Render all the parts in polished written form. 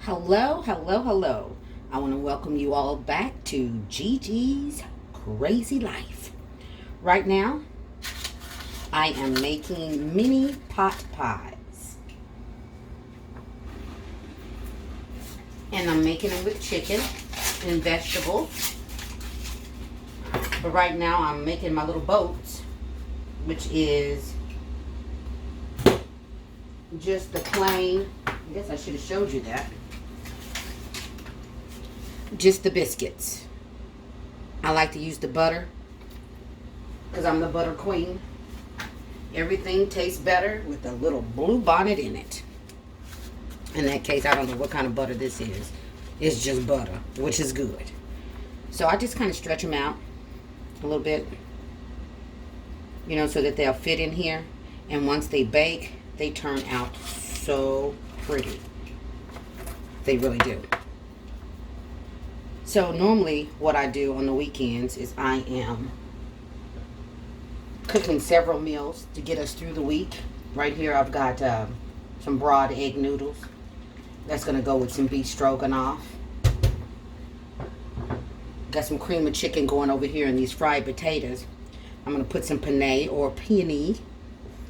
Hello, hello, hello. I want to welcome you all back to Gigi's Crazy Life. Right now, I am making mini pot pies. And I'm making them with chicken and vegetables. But right now, I'm making my little boats, which is just the plain, I guess I should have showed you that. Just the biscuits. I like to use the butter because I'm the butter queen. Everything tastes better with a little blue bonnet in it. In that case, I don't know what kind of butter this is. It's just butter, which is good. So I just kind of stretch them out a little bit, so that they'll fit in here. And once they bake, they turn out so pretty. They really do. So normally what I do on the weekends is I am cooking several meals to get us through the week. Right here I've got some broad egg noodles. That's going to go with some beef stroganoff. Got some cream of chicken going over here in these fried potatoes. I'm going to put some penne or penne,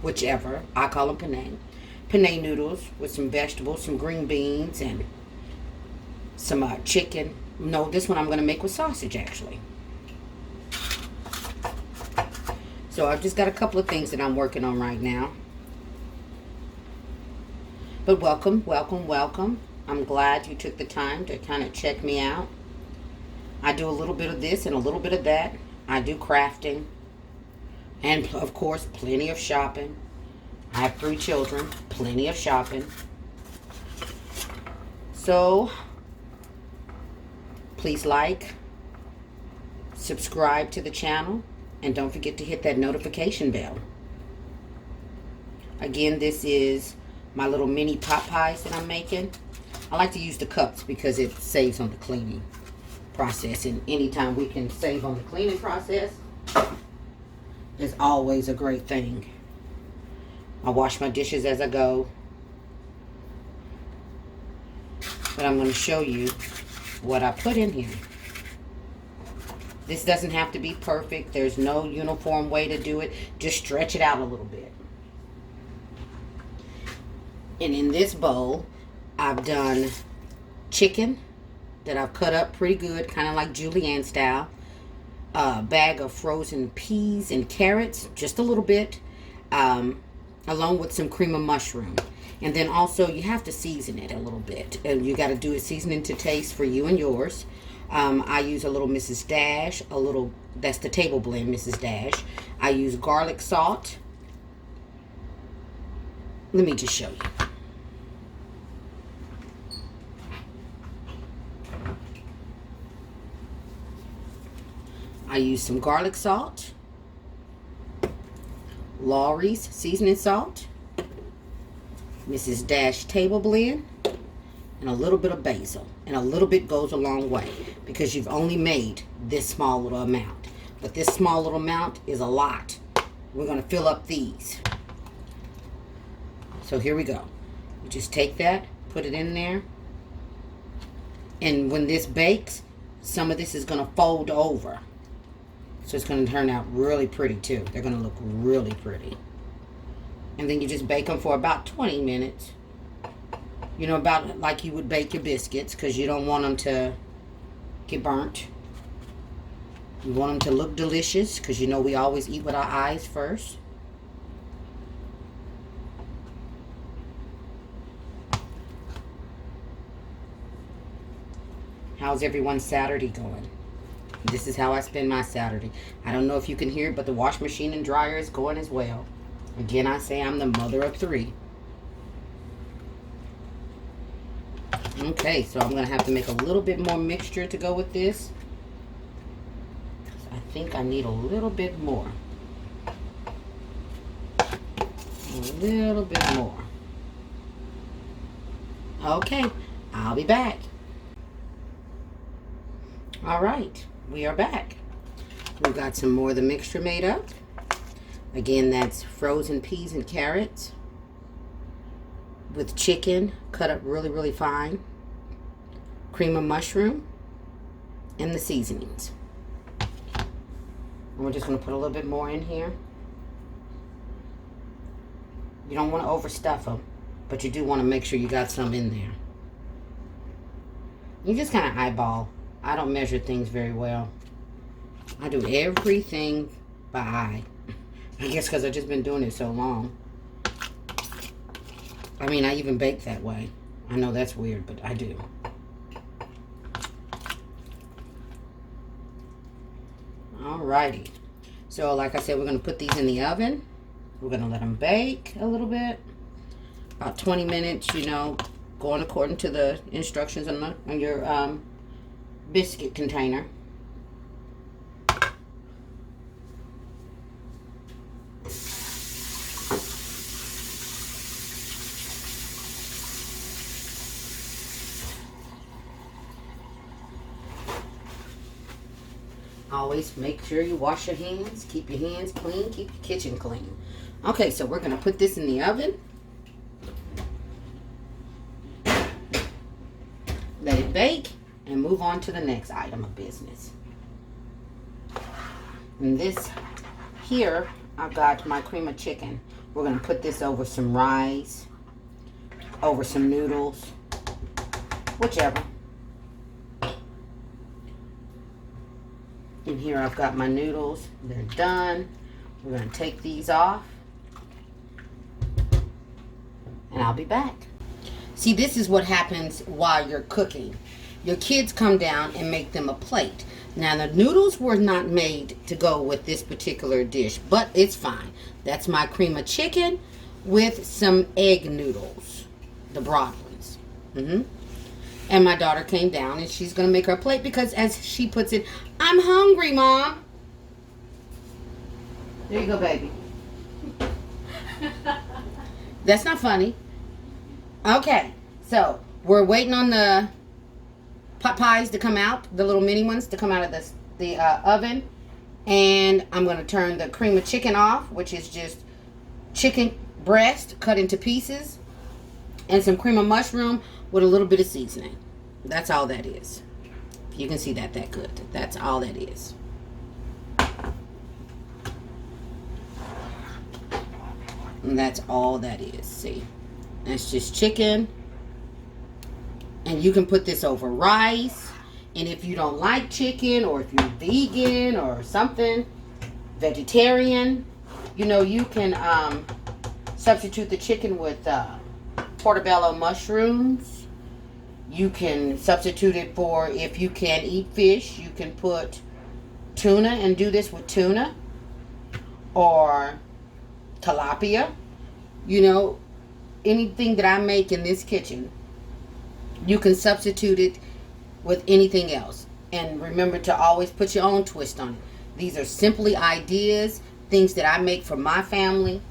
whichever. I call them penne. Penne noodles with some vegetables, some green beans, and some chicken. No, this one I'm going to make with sausage, actually. So I've just got a couple of things that I'm working on right now. But welcome, welcome, welcome. I'm glad you took the time to kind of check me out. I do a little bit of this and a little bit of that. I do crafting. And, of course, plenty of shopping. I have 3 children. Plenty of shopping. So please like, subscribe to the channel, and don't forget to hit that notification bell. Again, this is my little mini pot pies that I'm making. I like to use the cups because it saves on the cleaning process, and anytime we can save on the cleaning process is always a great thing. I wash my dishes as I go, but I'm going to show you what I put in here. This doesn't have to be perfect. There's no uniform way to do it. Just stretch it out a little bit. And in this bowl, I've done chicken that I've cut up pretty good, kind of like julienne style. A bag of frozen peas and carrots, just a little bit, along with some cream of mushroom. And then also you have to season it a little bit. And you got to do it seasoning to taste for you and yours. I use a little Mrs. Dash, that's the table blend Mrs. Dash. I use garlic salt. Let me just show you. I use some garlic salt, Lawry's seasoning salt, Mrs. Dash table blend, and a little bit of basil. And a little bit goes a long way because you've only made this small little amount. But this small little amount is a lot. We're going to fill up these. So here we go. You just take that, put it in there. And when this bakes, some of this is going to fold over. So it's going to turn out really pretty too. They're going to look really pretty. And then you just bake them for about 20 minutes. About like you would bake your biscuits, because you don't want them to get burnt. You want them to look delicious, because we always eat with our eyes first. How's everyone's Saturday going? This is how I spend my Saturday. I don't know if you can hear it, but the wash machine and dryer is going as well. Again, I say I'm the mother of 3. Okay, so I'm going to have to make a little bit more mixture to go with this. I think I need a little bit more. A little bit more. Okay, I'll be back. All right, we are back. We've got some more of the mixture made up. Again, that's frozen peas and carrots with chicken cut up really, really fine. cream of mushroom, and the seasonings. And we're just going to put a little bit more in here. You don't want to overstuff them, but you do want to make sure you got some in there. You just kind of eyeball. I don't measure things very well. I do everything by eye. I guess because I've just been doing it so long. I mean, I even bake that way. I know that's weird, but I do. Alrighty. So, like I said, we're going to put these in the oven. We're going to let them bake a little bit. About 20 minutes, you know, going according to the instructions on your biscuit container. Always make sure you wash your hands. Keep your hands clean. Keep your kitchen clean. Okay, so we're going to put this in the oven. Let it bake and move on to the next item of business. And this here, I've got my cream of chicken. We're going to put this over some rice, over some noodles, whichever. And here I've got my noodles. They're done. We're going to take these off. And I'll be back. See, this is what happens while you're cooking. Your kids come down and make them a plate. Now, the noodles were not made to go with this particular dish, but it's fine. That's my cream of chicken with some egg noodles, the broad ones. And my daughter came down and she's going to make her plate because, as she puts it, I'm hungry, Mom. There you go, baby. That's not funny. Okay, so we're waiting on the pot pies to come out, the little mini ones to come out of the oven. And I'm going to turn the cream of chicken off, which is just chicken breast cut into pieces, and some cream of mushroom with a little bit of seasoning. That's all that is. You can see that good. That's all that is. And that's all that is. See, that's just chicken. And you can put this over rice. And if you don't like chicken, or if you're vegan or something, vegetarian, you know, you can substitute the chicken with portobello mushrooms. You can substitute it for, if you can eat fish, you can put tuna and do this with tuna. Or tilapia. You know, anything that I make in this kitchen, you can substitute it with anything else. And remember to always put your own twist on it. These are simply ideas, things that I make for my family,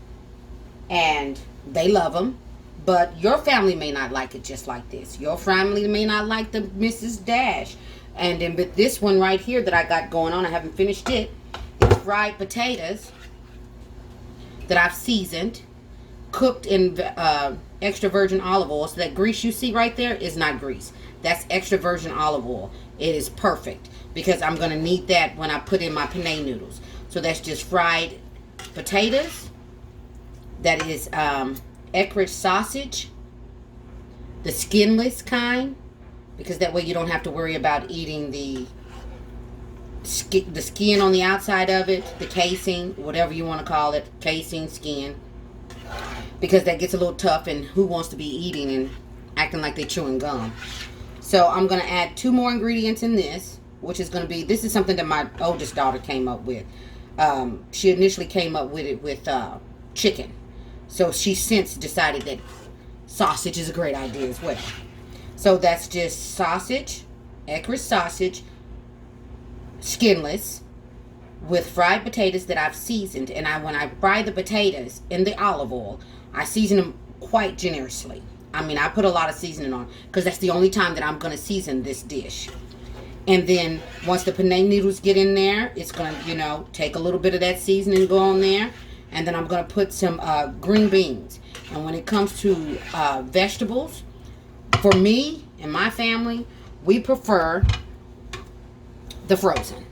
and they love them. But your family may not like it just like this. Your family may not like the Mrs. Dash. And then, but this one right here that I got going on, I haven't finished it. It's fried potatoes that I've seasoned, cooked in extra virgin olive oil. So that grease you see right there is not grease. That's extra virgin olive oil. It is perfect because I'm going to need that when I put in my penne noodles. So that's just fried potatoes. That is Eckrich sausage, the skinless kind, because that way you don't have to worry about eating the skin on the outside of it, the casing, whatever you want to call it, casing, skin, because that gets a little tough, and who wants to be eating and acting like they're chewing gum. So I'm going to add 2 more ingredients in this, which is going to be, this is something that my oldest daughter came up with. She initially came up with it with chicken. So she's since decided that sausage is a great idea as well. So that's just sausage, Eckrich sausage, skinless, with fried potatoes that I've seasoned. And when I fry the potatoes in the olive oil, I season them quite generously. I mean, I put a lot of seasoning on because that's the only time that I'm going to season this dish. And then once the penne noodles get in there, it's going to, you know, take a little bit of that seasoning and go on there. And then I'm going to put some green beans. And when it comes to vegetables, for me and my family, we prefer the frozen.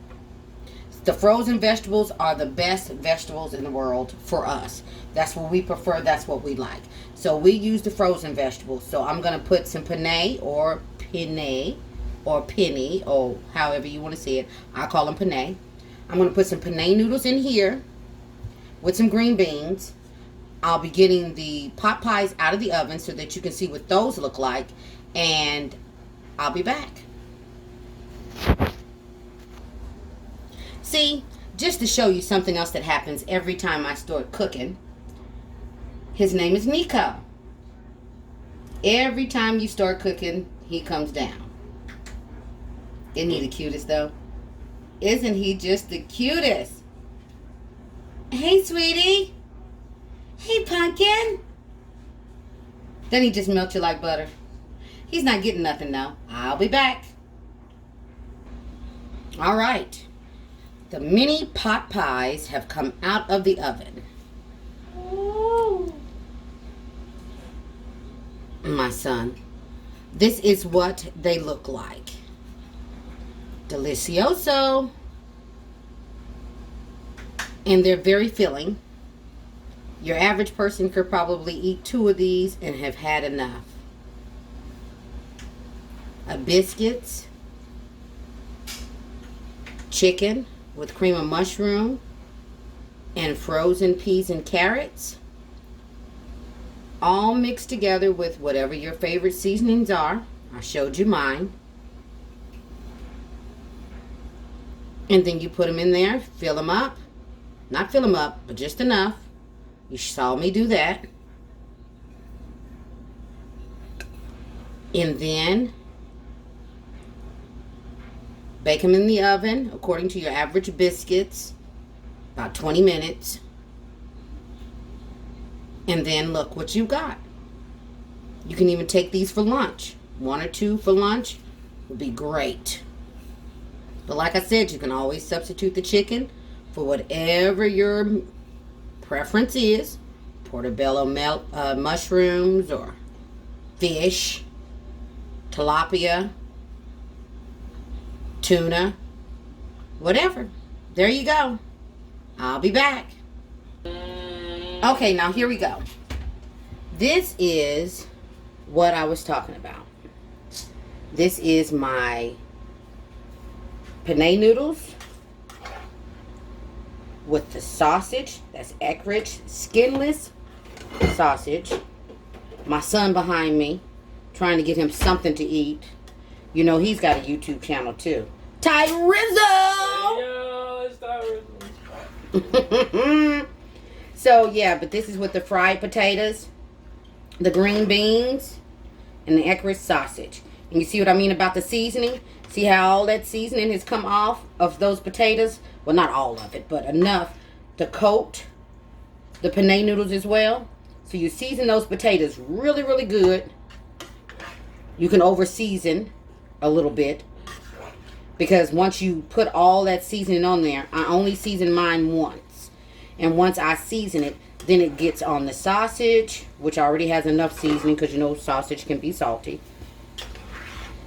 The frozen vegetables are the best vegetables in the world for us. That's what we prefer. That's what we like. So we use the frozen vegetables. So I'm going to put some penne or penny or however you want to say it. I call them penne. I'm going to put some penne noodles in here with some green beans. I'll be getting the pot pies out of the oven so that you can see what those look like. And I'll be back. See, just to show you something else that happens every time I start cooking. His name is Nico. Every time you start cooking, he comes down. Isn't he the cutest, though? Isn't he just the cutest? Hey, sweetie. Hey, pumpkin. Then he just melts you like butter. He's not getting nothing, though. I'll be back. All right. The mini pot pies have come out of the oven. Ooh. My son, this is what they look like. Delicioso. And they're very filling. Your average person could probably eat 2 of these and have had enough. Biscuits, chicken with cream of mushroom, and frozen peas and carrots. All mixed together with whatever your favorite seasonings are. I showed you mine. And then you put them in there, fill them up. Not fill them up, but just enough. You saw me do that. And then bake them in the oven according to your average biscuits, about 20 minutes. And then look what you got. You can even take these for lunch. 1 or 2 for lunch would be great. But like I said, you can always substitute the chicken for whatever your preference is. Portobello mushrooms or fish, tilapia, tuna, whatever. There you go. I'll be back. Okay, now here we go. This is what I was talking about. This is my penne noodles with the sausage. That's Eckrich skinless sausage. My son behind me, trying to get him something to eat. You know, he's got a YouTube channel too. Ty Rizzo! Yo, it's Ty Rizzo. So, yeah, but this is with the fried potatoes, the green beans, and the Eckrich sausage. And you see what I mean about the seasoning? See how all that seasoning has come off of those potatoes? Well, not all of it, but enough to coat the penne noodles as well. So you season those potatoes really, really good. You can over season a little bit, because once you put all that seasoning on there, I only season mine once. And once I season it, then it gets on the sausage, which already has enough seasoning because you know sausage can be salty.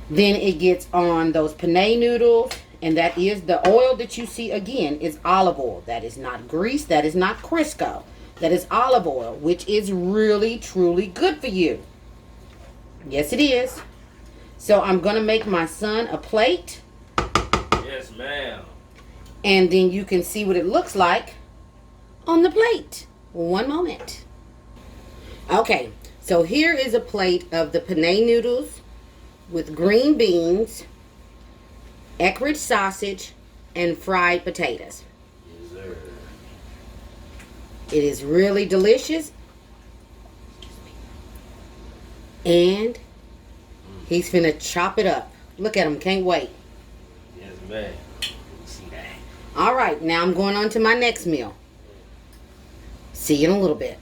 Then it gets on those penne noodles, and that is the oil that you see again is olive oil. That is not grease. That is not Crisco. That is olive oil, which is really, truly good for you. Yes, it is. So I'm going to make my son a plate. Yes, ma'am. And then you can see what it looks like on the plate. One moment. Okay, so here is a plate of the penne noodles with green beans, Eckrich sausage, and fried potatoes. Yes, sir. It is really delicious. And he's finna chop it up. Look at him, can't wait. Yes, ma'am. See that? All right, now I'm going on to my next meal. See you in a little bit.